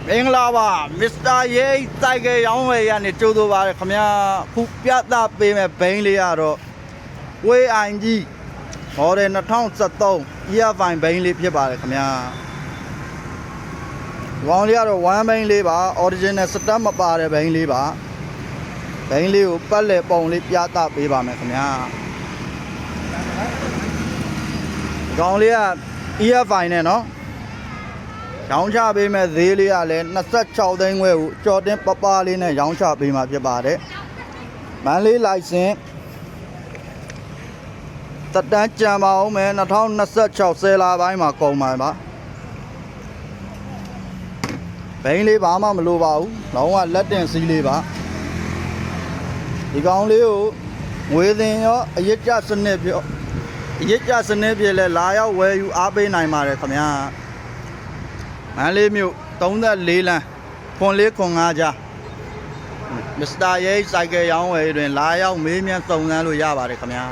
မင်္ဂလာပါမစ္စတာရဲစိုက်ကယ်ရောင်းဝယ်ရနေကြိုးဆိုပါရခင်ဗျာခုပြသပေးမဲ့ဘိန်းလေးကတော့ဝေးအိုင်ကြီးဟော်တယ်2013 year fine ဘိန်းလေးဖြစ်ပါတယ်ခင်ဗျာဝေါင်းလေးကတော့1ဘိန်းလေးပါ original stat မပါတဲ့ဘိန်းလေးပါဘိန်းလေးကိုပတ်လက်ပုံလေးပြသပေးပါမယ်ခင်ဗျာကောင်းလေးက year fine နဲ့နော်ရောင်းချပေးမဲ့ဈေးလေးကလည်း26သိန်းခွဲကိုကြော်တင်ပပလေးနဲ့ရောင်းချပေးမှာဖြစ်ပါတယ်မန်လေးလိုင်စင်တက်တန်းကြံပါအောင်မယ်2026 10လပိုင်းမှာကုန်ပါပါဘိန်းလေးဘာမှမလိုပါဘူးလုံးဝလက်တင်စီးလေးပါဒီကောင်လေးကိုငွေသင်ရောအရစ်ကျစနစ်ပြောအရစ်ကျစနစ်ပြလဲလာရောက်ဝယ်ယူအားပေးနိုင်ပါတယ်ခင်ဗျာမန်လေးမြို့34လမ်းခွန်လေးခွန်5ကြားမစ္စတာရဲစိုက်ကယ်ရောင်းဝယ်တွင်လာရောက်မေးမြန်းစုံစမ်းလို့ရပါတယ်ခင်ဗျာ